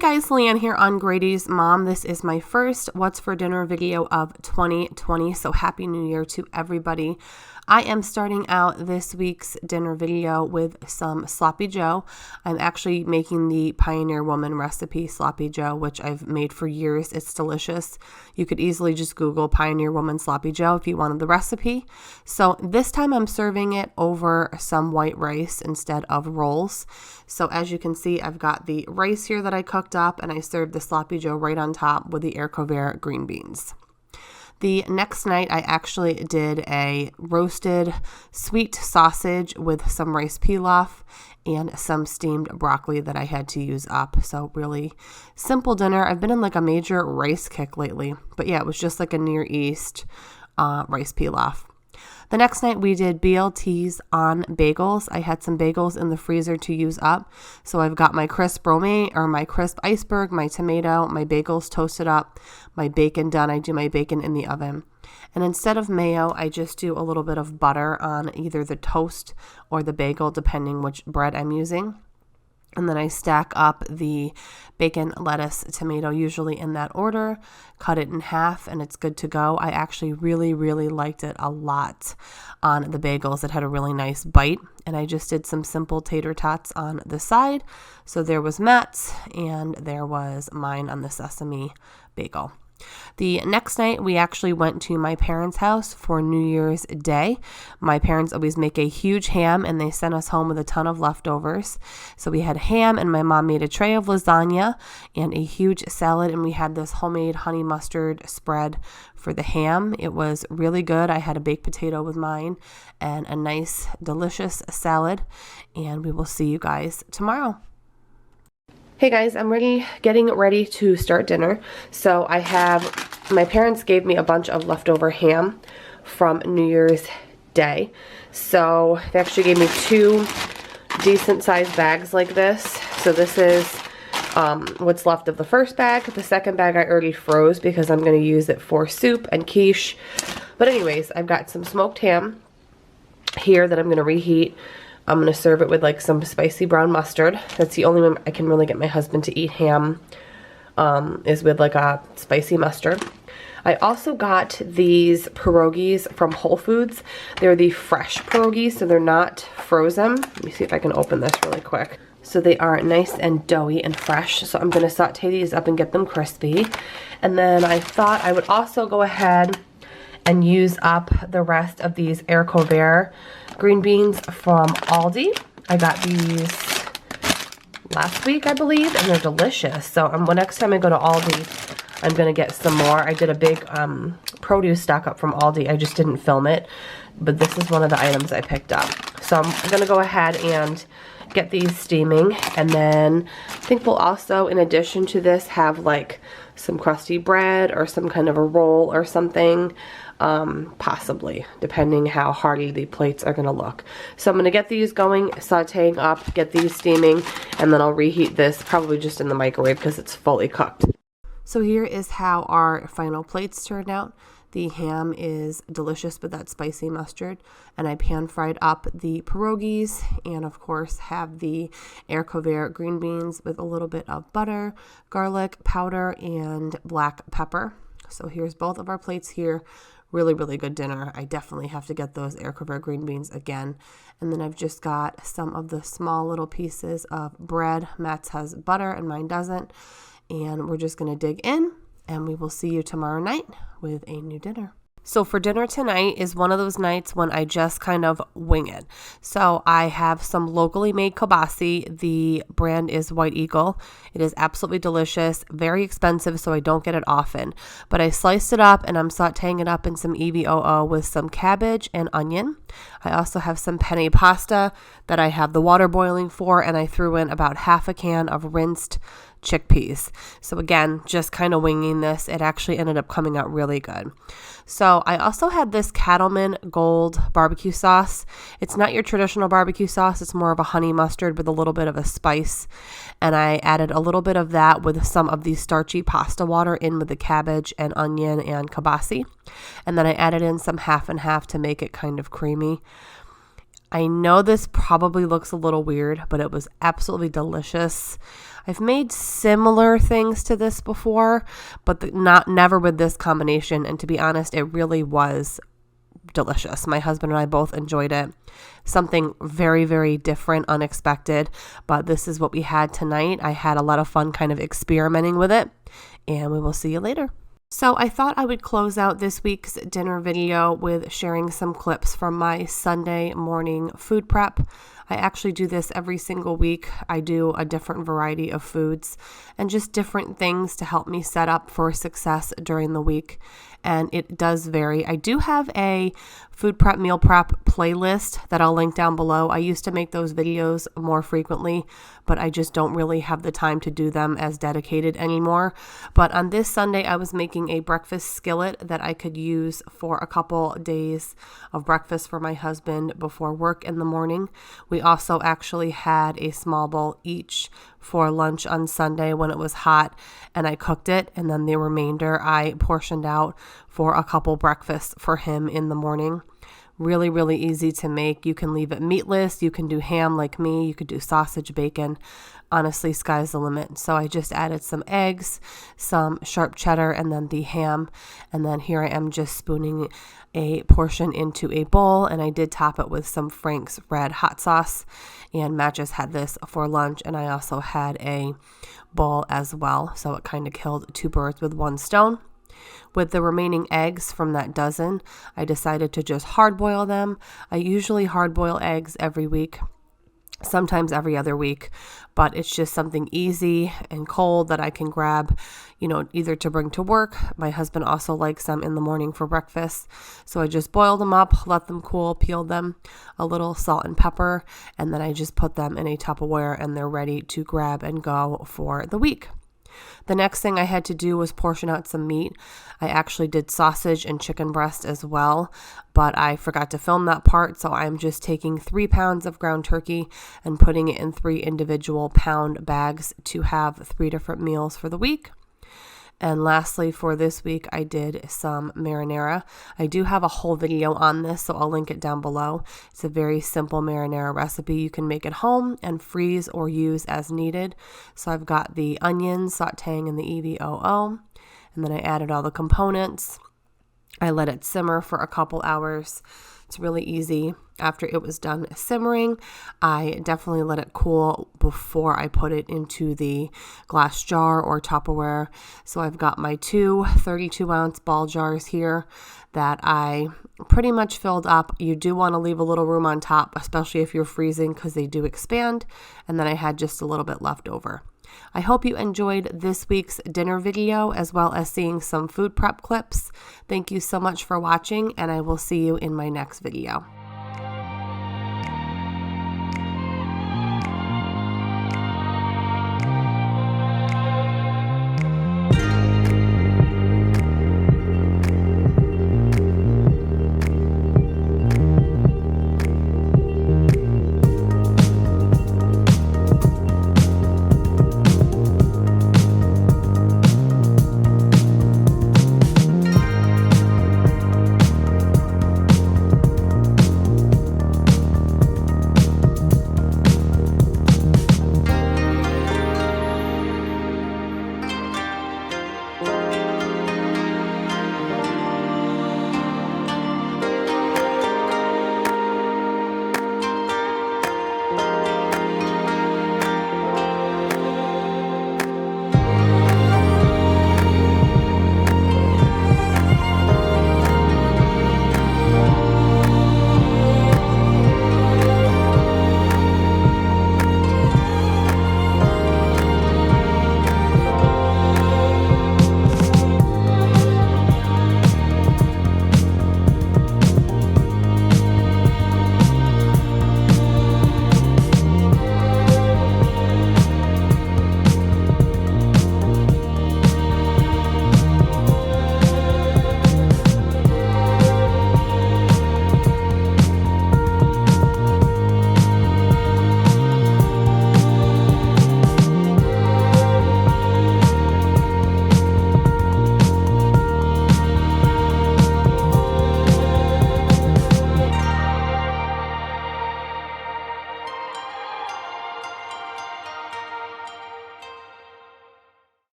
guys, Leanne here on Grady's Mom. This is my first What's for Dinner video of 2020, so Happy New Year to everybody. I am starting out this week's dinner video with some Sloppy Joe. I'm actually making the Pioneer Woman recipe Sloppy Joe, which I've made for years. It's delicious. You could easily just Google Pioneer Woman Sloppy Joe if you wanted the recipe. So this time I'm serving it over some white rice instead of rolls. So as you can see, I've got the rice here that I cooked up, and I served the Sloppy Joe right on top with the Ercover green beans. The next night, I actually did a roasted sweet sausage with some rice pilaf and some steamed broccoli that I had to use up. So really simple dinner. I've been in like a major rice kick lately, but yeah, it was just like a Near East rice pilaf. The next night we did BLTs on bagels. I had some bagels in the freezer to use up. So I've got my crisp romaine or my crisp iceberg, my tomato, my bagels toasted up, my bacon done. I do my bacon in the oven. And instead of mayo, I just do a little bit of butter on either the toast or the bagel, depending which bread I'm using. And then I stack up the bacon, lettuce, tomato, usually in that order, cut it in half, and it's good to go. I actually really liked it a lot on the bagels. It had a really nice bite, and I just did some simple tater tots on the side. So there was Matt's, and there was mine on the sesame bagel. The next night, we actually went to my parents' house for New Year's Day. My parents always make a huge ham, and they sent us home with a ton of leftovers. So we had ham, and my mom made a tray of lasagna and a huge salad, and we had this homemade honey mustard spread for the ham. It was really good. I had a baked potato with mine and a nice, delicious salad, and we will see you guys tomorrow. Hey guys, I'm getting ready to start dinner. So my parents gave me a bunch of leftover ham from New Year's Day. So they actually gave me 2 decent sized bags like this. So this is what's left of the first bag. The second bag I already froze because I'm going to use it for soup and quiche. But anyways, I've got some smoked ham here that I'm going to reheat. I'm going to serve it with like some spicy brown mustard. That's the only way I can really get my husband to eat ham, is with like a spicy mustard. I also got these pierogies from Whole Foods. They're the fresh pierogies, so they're not frozen. Let me see if I can open this really quick. So they are nice and doughy and fresh. So I'm going to saute these up and get them crispy. And then I thought I would also go ahead and use up the rest of these Ercover green beans from Aldi. I got these last week, I believe, and they're delicious. So next time I go to Aldi, I'm going to get some more. I did a big produce stock up from Aldi. I just didn't film it, but this is one of the items I picked up. So I'm going to go ahead and get these steaming, and then I think we'll also, in addition to this, have like some crusty bread or some kind of a roll or something, possibly, depending how hearty the plates are going to look. So I'm going to get these going, sauteing up, get these steaming, and then I'll reheat this probably just in the microwave because it's fully cooked. So here is how our final plates turned out. The ham is delicious with that spicy mustard, and I pan fried up the pierogies, and of course have the Ercover green beans with a little bit of butter, garlic powder, and black pepper. So here's both of our plates here. Really good dinner. I definitely have to get those Ercover green beans again. And then I've just got some of the small little pieces of bread. Matt's has butter and mine doesn't. And we're just going to dig in, and we will see you tomorrow night with a new dinner. So for dinner tonight is one of those nights when I just kind of wing it. So I have some locally made kielbasa. The brand is White Eagle. It is absolutely delicious, very expensive, so I don't get it often. But I sliced it up, and I'm sauteing it up in some EVOO with some cabbage and onion. I also have some penne pasta that I have the water boiling for, and I threw in about half a can of rinsed chickpeas. So again, just kind of winging this. It actually ended up coming out really good. So I also had this Cattleman Gold barbecue sauce. It's not your traditional barbecue sauce. It's more of a honey mustard with a little bit of a spice. And I added a little bit of that with some of the starchy pasta water in with the cabbage and onion and kielbasa. And then I added in some half and half to make it kind of creamy. I know this probably looks a little weird, but it was absolutely delicious. I've made similar things to this before, but never with this combination. And to be honest, it really was delicious. My husband and I both enjoyed it. Something very, very different, unexpected, but this is what we had tonight. I had a lot of fun kind of experimenting with it, and we will see you later. So I thought I would close out this week's dinner video with sharing some clips from my Sunday morning food prep. I actually do this every single week. I do a different variety of foods and just different things to help me set up for success during the week. And it does vary. I do have a food prep, meal prep playlist that I'll link down below. I used to make those videos more frequently, but I just don't really have the time to do them as dedicated anymore. But on this Sunday, I was making a breakfast skillet that I could use for a couple days of breakfast for my husband before work in the morning. We also actually had a small bowl each for lunch on Sunday when it was hot, and I cooked it, and then the remainder I portioned out for a couple breakfasts for him in the morning. Really, really easy to make. You can leave it meatless. You can do ham like me. You could do sausage, bacon. Honestly, sky's the limit. So I just added some eggs, some sharp cheddar, and then the ham. And then here I am just spooning a portion into a bowl, and I did top it with some Frank's red hot sauce. And Matt just had this for lunch, and I also had a bowl as well. So it kind of killed two birds with one stone. With the remaining eggs from that dozen, I decided to just hard boil them. I usually hard boil eggs every week, sometimes every other week, but it's just something easy and cold that I can grab, either to bring to work. My husband also likes them in the morning for breakfast. So I just boiled them up, let them cool, peeled them, a little salt and pepper, and then I just put them in a Tupperware and they're ready to grab and go for the week. The next thing I had to do was portion out some meat. I actually did sausage and chicken breast as well, but I forgot to film that part, so I'm just taking 3 pounds of ground turkey and putting it in 3 individual pound bags to have 3 different meals for the week. And lastly, for this week, I did some marinara. I do have a whole video on this, so I'll link it down below. It's a very simple marinara recipe. You can make at home and freeze or use as needed. So I've got the onions sauteing in the EVOO, and then I added all the components. I let it simmer for a couple hours. It's really easy. After it was done simmering, I definitely let it cool before I put it into the glass jar or Tupperware. So I've got my 2 32-ounce ball jars here that I pretty much filled up. You do want to leave a little room on top, especially if you're freezing, because they do expand. And then I had just a little bit left over. I hope you enjoyed this week's dinner video as well as seeing some food prep clips. Thank you so much for watching, and I will see you in my next video.